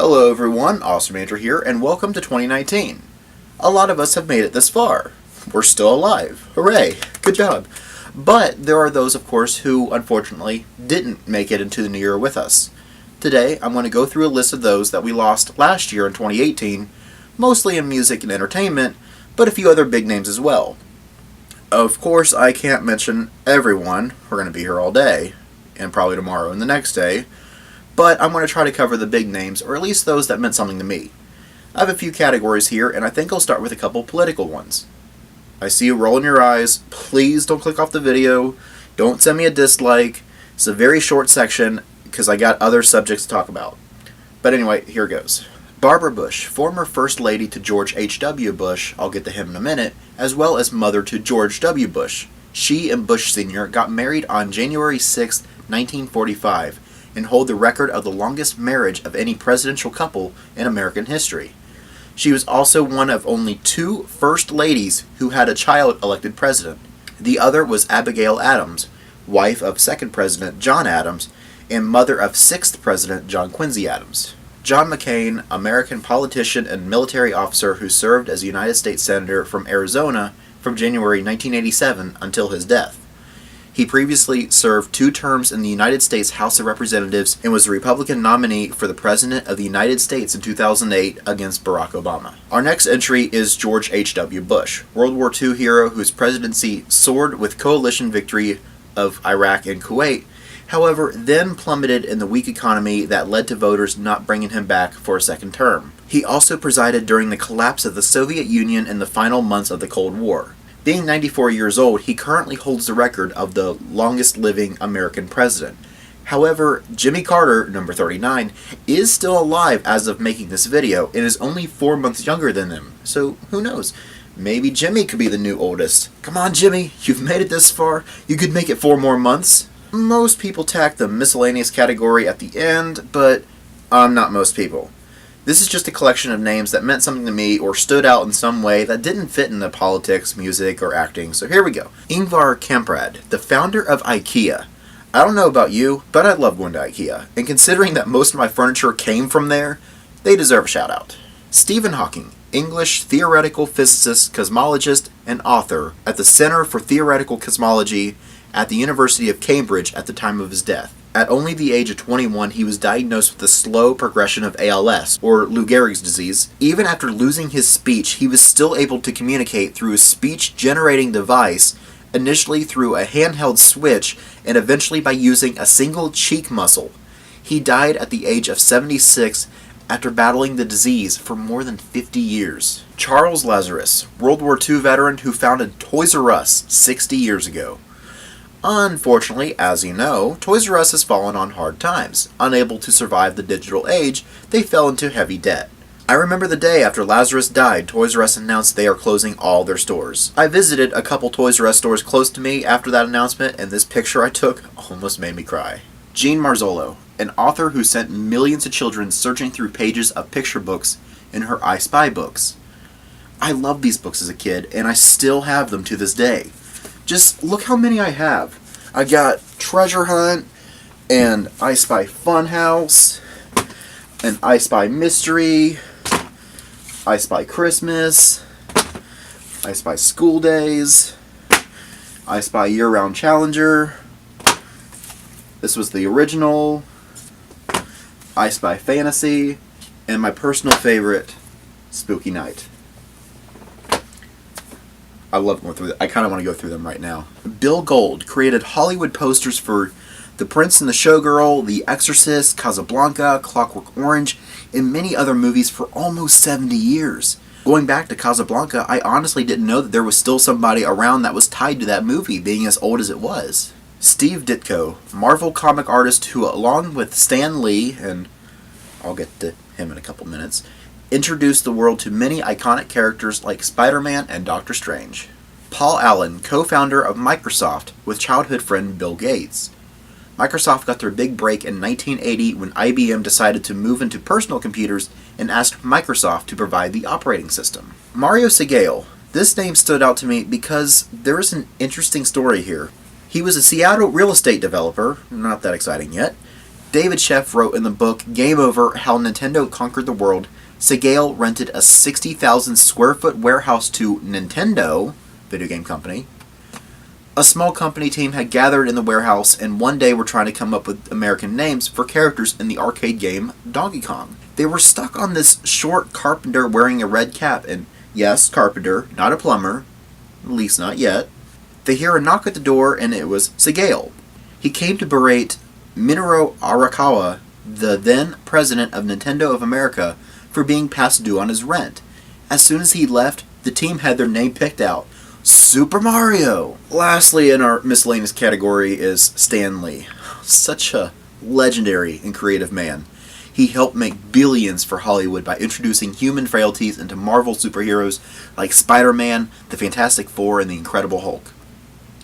Hello everyone, Awesome Andrew here, and welcome to 2019. A lot of us have made it this far. We're still alive. Hooray! Good job. But there are those, of course, who unfortunately didn't make it into the new year with us. Today, I'm going to go through a list of those that we lost last year in 2018, mostly in music and entertainment, but a few other big names as well. Of course, I can't mention everyone. We're going to be here all day, and probably tomorrow and the next day. But I'm going to try to cover the big names, or at least those that meant something to me. I have a few categories here, and I think I'll start with a couple political ones. I see you rolling your eyes. Please don't click off the video. Don't send me a dislike. It's a very short section, because I got other subjects to talk about. But anyway, here goes. Barbara Bush, former First Lady to George H.W. Bush, I'll get to him in a minute, as well as mother to George W. Bush. She and Bush Sr. got married on January 6, 1945, and hold the record of the longest marriage of any presidential couple in American history. She was also one of only two First Ladies who had a child elected president. The other was Abigail Adams, wife of second President John Adams, and mother of sixth President John Quincy Adams. John McCain, American politician and military officer who served as a United States Senator from Arizona from January 1987 until his death. He previously served 2 terms in the United States House of Representatives and was the Republican nominee for the President of the United States in 2008 against Barack Obama. Our next entry is George H.W. Bush, World War II hero whose presidency soared with coalition victory of Iraq and Kuwait, however, then plummeted in the weak economy that led to voters not bringing him back for a second term. He also presided during the collapse of the Soviet Union in the final months of the Cold War. Being 94 years old, he currently holds the record of the longest-living American president. However, Jimmy Carter, number 39, is still alive as of making this video and is only 4 months younger than him. So, who knows? Maybe Jimmy could be the new oldest. Come on, Jimmy, you've made it this far. You could make it 4 more months. Most people tack the miscellaneous category at the end, but I'm not most people. This is just a collection of names that meant something to me or stood out in some way that didn't fit into politics, music, or acting, so here we go. Ingvar Kamprad, the founder of IKEA. I don't know about you, but I love going to IKEA, and considering that most of my furniture came from there, they deserve a shout out. Stephen Hawking, English theoretical physicist, cosmologist, and author at the Center for Theoretical Cosmology at the University of Cambridge at the time of his death. At only the age of 21, he was diagnosed with the slow progression of ALS, or Lou Gehrig's disease. Even after losing his speech, he was still able to communicate through a speech-generating device, initially through a handheld switch, and eventually by using a single cheek muscle. He died at the age of 76 after battling the disease for more than 50 years. Charles Lazarus, World War II veteran who founded Toys R Us 60 years ago. Unfortunately, as you know, Toys R Us has fallen on hard times. Unable to survive the digital age, they fell into heavy debt. I remember the day after Lazarus died, Toys R Us announced they are closing all their stores. I visited a couple Toys R Us stores close to me after that announcement, and this picture I took almost made me cry. Jean Marzolo, an author who sent millions of children searching through pages of picture books in her I Spy books. I loved these books as a kid, and I still have them to this day. Just look how many I have. I got Treasure Hunt, and I Spy Funhouse, and I Spy Mystery, I Spy Christmas, I Spy School Days, I Spy Year-Round Challenger. This was the original, I Spy Fantasy, and my personal favorite, Spooky Night. I love going through them. I kind of want to go through them right now. Bill Gold created Hollywood posters for The Prince and the Showgirl, The Exorcist, Casablanca, Clockwork Orange, and many other movies for almost 70 years. Going back to Casablanca, I honestly didn't know that there was still somebody around that was tied to that movie, being as old as it was. Steve Ditko, Marvel comic artist who, along with Stan Lee, and I'll get to him in a couple minutes, introduced the world to many iconic characters like Spider-Man and Doctor Strange. Paul Allen, co-founder of Microsoft with childhood friend Bill Gates. Microsoft got their big break in 1980 when IBM decided to move into personal computers and asked Microsoft to provide the operating system. Mario Segale. This name stood out to me because there is an interesting story here. He was a Seattle real estate developer, not that exciting yet, David Sheff wrote in the book Game Over: How Nintendo Conquered the World, Segale rented a 60,000 square foot warehouse to Nintendo, video game company. A small company team had gathered in the warehouse and one day were trying to come up with American names for characters in the arcade game Donkey Kong. They were stuck on this short carpenter wearing a red cap, and yes, carpenter, not a plumber, at least not yet. They hear a knock at the door and it was Segale. He came to berate Minoru Arakawa, the then president of Nintendo of America, for being past due on his rent. As soon as he left, the team had their name picked out: Super Mario! Lastly, in our miscellaneous category is Stan Lee. Such a legendary and creative man. He helped make billions for Hollywood by introducing human frailties into Marvel superheroes like Spider-Man, the Fantastic Four, and the Incredible Hulk.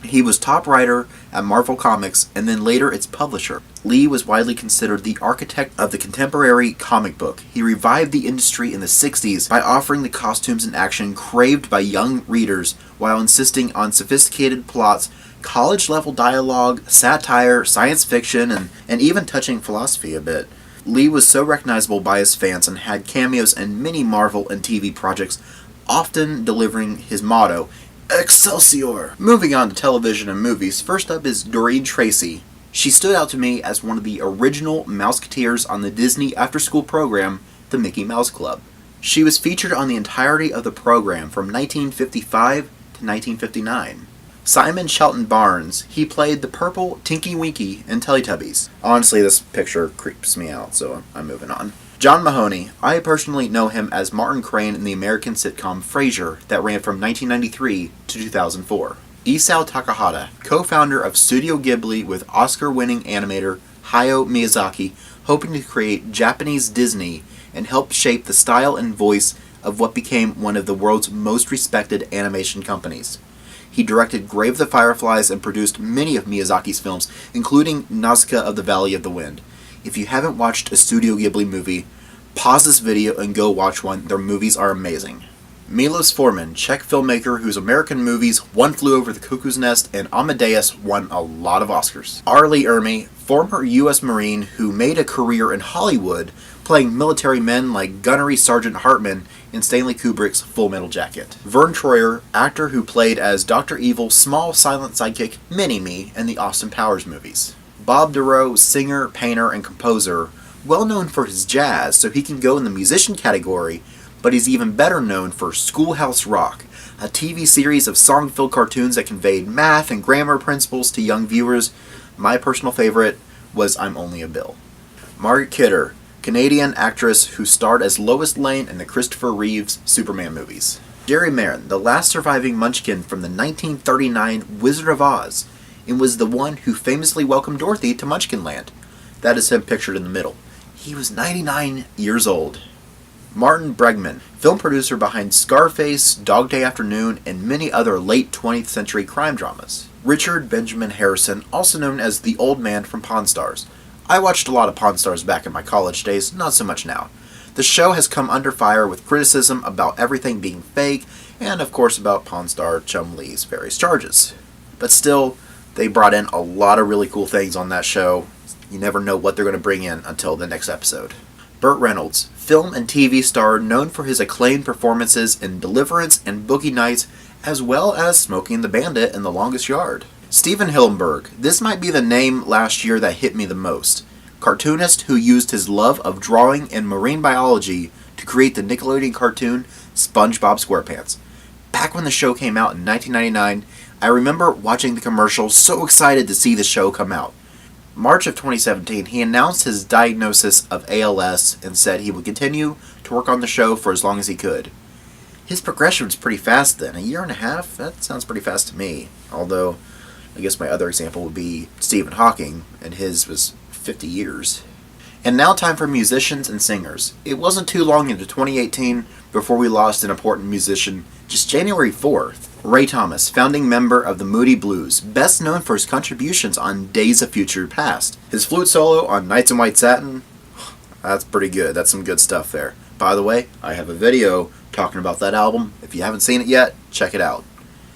He was top writer at Marvel Comics and then later its publisher. Lee was widely considered the architect of the contemporary comic book. He revived the industry in the 60s by offering the costumes and action craved by young readers while insisting on sophisticated plots, college-level dialogue, satire, science fiction, and even touching philosophy a bit. Lee was so recognizable by his fans and had cameos in many Marvel and TV projects, often delivering his motto, Excelsior! Moving on to television and movies, first up is Doreen Tracy. She stood out to me as one of the original Mouseketeers on the Disney after-school program, The Mickey Mouse Club. She was featured on the entirety of the program from 1955 to 1959. Simon Shelton Barnes, he played the purple Tinky Winky in Teletubbies. Honestly, this picture creeps me out, so I'm moving on. John Mahoney, I personally know him as Martin Crane in the American sitcom Frasier that ran from 1993 to 2004. Isao Takahata, co-founder of Studio Ghibli with Oscar-winning animator Hayao Miyazaki, hoping to create Japanese Disney and help shape the style and voice of what became one of the world's most respected animation companies. He directed Grave of the Fireflies and produced many of Miyazaki's films, including Nausicaa of the Valley of the Wind. If you haven't watched a Studio Ghibli movie, pause this video and go watch one. Their movies are amazing. Milos Forman, Czech filmmaker whose American movies One Flew Over the Cuckoo's Nest and Amadeus won a lot of Oscars. R. Lee Ermey, former U.S. Marine who made a career in Hollywood playing military men like Gunnery Sergeant Hartman in Stanley Kubrick's Full Metal Jacket. Vern Troyer, actor who played as Dr. Evil's small silent sidekick Mini-Me in the Austin Powers movies. Bob Dorough, singer, painter, and composer, well known for his jazz, so he can go in the musician category, but he's even better known for Schoolhouse Rock, a TV series of song-filled cartoons that conveyed math and grammar principles to young viewers. My personal favorite was I'm Only a Bill. Margaret Kidder, Canadian actress who starred as Lois Lane in the Christopher Reeves Superman movies. Jerry Marin, the last surviving Munchkin from the 1939 Wizard of Oz, and was the one who famously welcomed Dorothy to Munchkinland. That is him pictured in the middle. He was 99 years old. Martin Bregman, film producer behind Scarface, Dog Day Afternoon, and many other late 20th century crime dramas. Richard Benjamin Harrison, also known as the Old Man from Pawn Stars. I watched a lot of Pawn Stars back in my college days, not so much now. The show has come under fire with criticism about everything being fake, and of course about Pawn Star Chum-Lee's various charges. But still, they brought in a lot of really cool things on that show. You never know what they're going to bring in until the next episode. Burt Reynolds, film and TV star known for his acclaimed performances in Deliverance and Boogie Nights, as well as Smokey and the Bandit in The Longest Yard. Stephen Hillenburg, this might be the name last year that hit me the most. Cartoonist who used his love of drawing and marine biology to create the Nickelodeon cartoon SpongeBob SquarePants. Back when the show came out in 1999, I remember watching the commercial so excited to see the show come out. March of 2017, he announced his diagnosis of ALS and said he would continue to work on the show for as long as he could. His progression was pretty fast then. A year and a half? That sounds pretty fast to me. Although, I guess my other example would be Stephen Hawking, and his was 50 years. And now time for musicians and singers. It wasn't too long into 2018 before we lost an important musician. Just January 4th, Ray Thomas, founding member of the Moody Blues, best known for his contributions on Days of Future Past. His flute solo on Nights in White Satin, that's pretty good. That's some good stuff there. By the way, I have a video talking about that album. If you haven't seen it yet, check it out.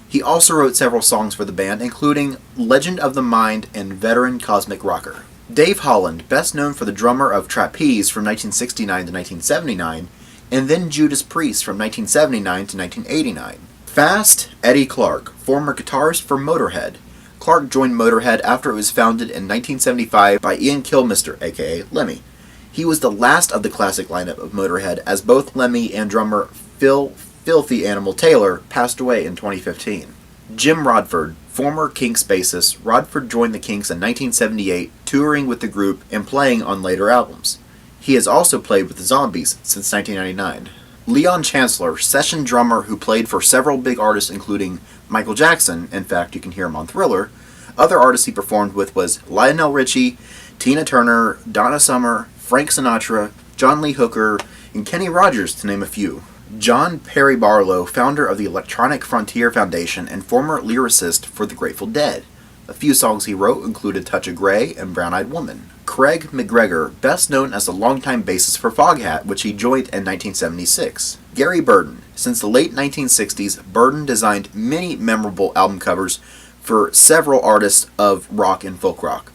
He also wrote several songs for the band, including Legend of the Mind and Veteran Cosmic Rocker. Dave Holland, best known for the drummer of Trapeze from 1969 to 1979, and then Judas Priest from 1979 to 1989. Fast, Eddie Clarke, former guitarist for Motorhead. Clarke joined Motorhead after it was founded in 1975 by Ian Kilmister, aka Lemmy. He was the last of the classic lineup of Motorhead, as both Lemmy and drummer Phil Filthy Animal Taylor passed away in 2015. Jim Rodford, former Kinks bassist. Rodford joined the Kinks in 1978, touring with the group and playing on later albums. He has also played with the Zombies since 1999. Leon Chancellor, session drummer who played for several big artists including Michael Jackson. In fact, you can hear him on Thriller. Other artists he performed with was Lionel Richie, Tina Turner, Donna Summer, Frank Sinatra, John Lee Hooker, and Kenny Rogers, to name a few. John Perry Barlow, founder of the Electronic Frontier Foundation and former lyricist for the Grateful Dead. A few songs he wrote included Touch of Grey and Brown Eyed Woman. Craig McGregor, best known as the longtime bassist for Foghat, which he joined in 1976. Gary Burton. Since the late 1960s, Burton designed many memorable album covers for several artists of rock and folk rock.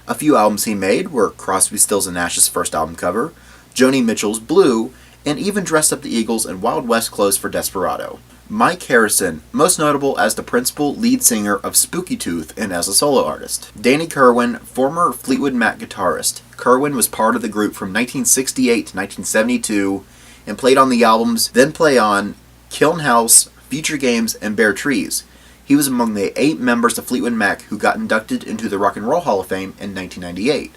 A few albums he made were Crosby, Stills & Nash's first album cover, Joni Mitchell's Blue, and even dressed up the Eagles in Wild West clothes for Desperado. Mike Harrison, most notable as the principal lead singer of Spooky Tooth and as a solo artist. Danny Kirwan, former Fleetwood Mac guitarist. Kirwan was part of the group from 1968 to 1972 and played on the albums Then Play On, Kiln House, Future Games, and Bare Trees. He was among the 8 members of Fleetwood Mac who got inducted into the Rock and Roll Hall of Fame in 1998.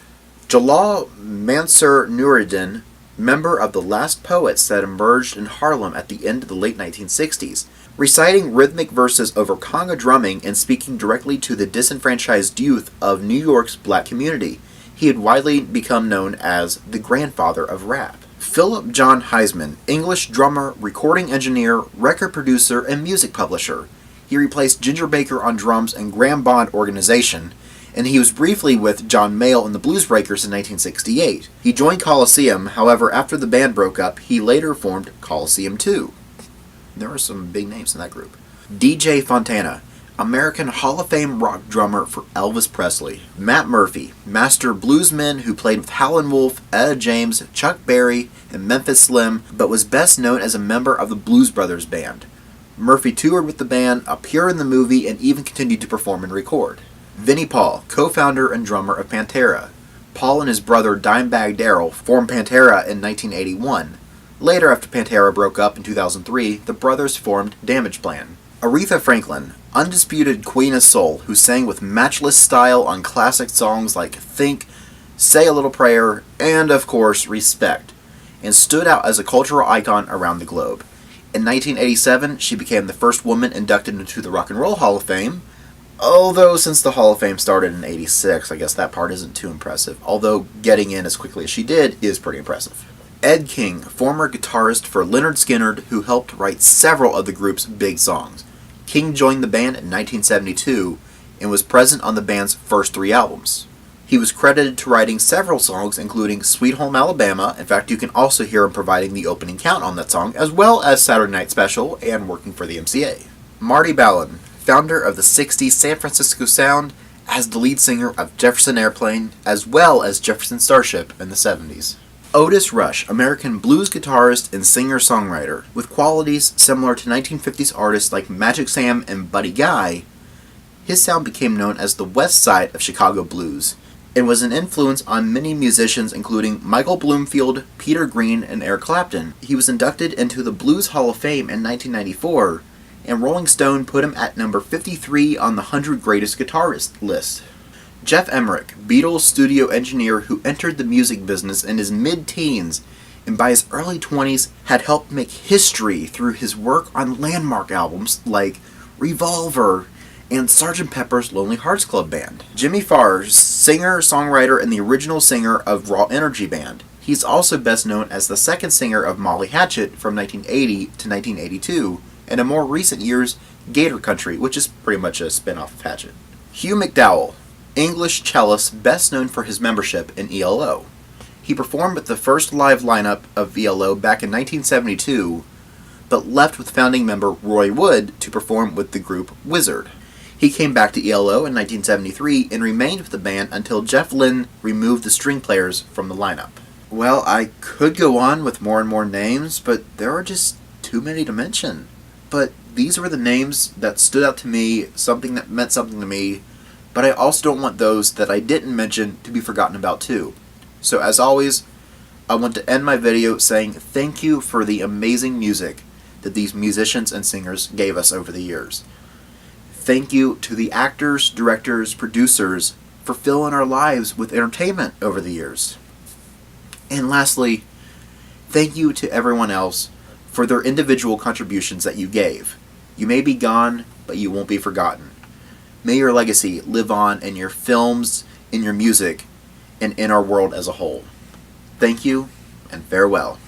Jalal Mansur Nuruddin, member of the last poets that emerged in Harlem at the end of the late 1960s, reciting rhythmic verses over conga drumming and speaking directly to the disenfranchised youth of New York's black community. He had widely become known as the grandfather of rap. Philip John Heisman, English drummer, recording engineer, record producer, and music publisher. He replaced Ginger Baker on drums and Graham Bond Organization, and he was briefly with John Mayall and the Blues Breakers in 1968. He joined Coliseum, however, after the band broke up, he later formed Coliseum 2. There were some big names in that group. DJ Fontana, American Hall of Fame rock drummer for Elvis Presley. Matt Murphy, master bluesman who played with Howlin' Wolf, Etta James, Chuck Berry, and Memphis Slim, but was best known as a member of the Blues Brothers Band. Murphy toured with the band, appeared in the movie, and even continued to perform and record. Vinnie Paul, co-founder and drummer of Pantera. Paul and his brother Dimebag Darrell formed Pantera in 1981. Later, after Pantera broke up in 2003, the brothers formed Damageplan. Aretha Franklin, undisputed queen of soul, who sang with matchless style on classic songs like Think, Say a Little Prayer, and of course, Respect, and stood out as a cultural icon around the globe. In 1987, she became the first woman inducted into the Rock and Roll Hall of Fame, although since the Hall of Fame started in 86, I guess that part isn't too impressive, although getting in as quickly as she did is pretty impressive. Ed King, former guitarist for Lynyrd Skynyrd, who helped write several of the group's big songs. King joined the band in 1972 and was present on the band's first 3 albums. He was credited to writing several songs, including Sweet Home Alabama. In fact, you can also hear him providing the opening count on that song, as well as Saturday Night Special and working for the MCA. Marty Balin, founder of the 60s San Francisco Sound, as the lead singer of Jefferson Airplane, as well as Jefferson Starship in the 70s. Otis Rush, American blues guitarist and singer-songwriter, with qualities similar to 1950s artists like Magic Sam and Buddy Guy. His sound became known as the West Side of Chicago blues, and was an influence on many musicians including Michael Bloomfield, Peter Green, and Eric Clapton. He was inducted into the Blues Hall of Fame in 1994, and Rolling Stone put him at number 53 on the 100 Greatest Guitarists list. Jeff Emmerich, Beatles studio engineer who entered the music business in his mid-teens and by his early 20s had helped make history through his work on landmark albums like Revolver and Sgt. Pepper's Lonely Hearts Club Band. Jimmy Farr, singer, songwriter, and the original singer of Raw Energy Band. He's also best known as the second singer of Molly Hatchet from 1980 to 1982, and in more recent years, Gator Country, which is pretty much a spin-off of Hatchet. Hugh McDowell, English cellist best known for his membership in ELO. He performed with the first live lineup of ELO back in 1972, but left with founding member Roy Wood to perform with the group Wizard. He came back to ELO in 1973 and remained with the band until Jeff Lynne removed the string players from the lineup. Well, I could go on with more and more names, but there are just too many to mention. But these were the names that stood out to me, something that meant something to me, but I also don't want those that I didn't mention to be forgotten about too. So as always, I want to end my video saying thank you for the amazing music that these musicians and singers gave us over the years. Thank you to the actors, directors, producers for filling our lives with entertainment over the years. And lastly, thank you to everyone else for their individual contributions that you gave. You may be gone, but you won't be forgotten. May your legacy live on in your films, in your music, and in our world as a whole. Thank you, and farewell.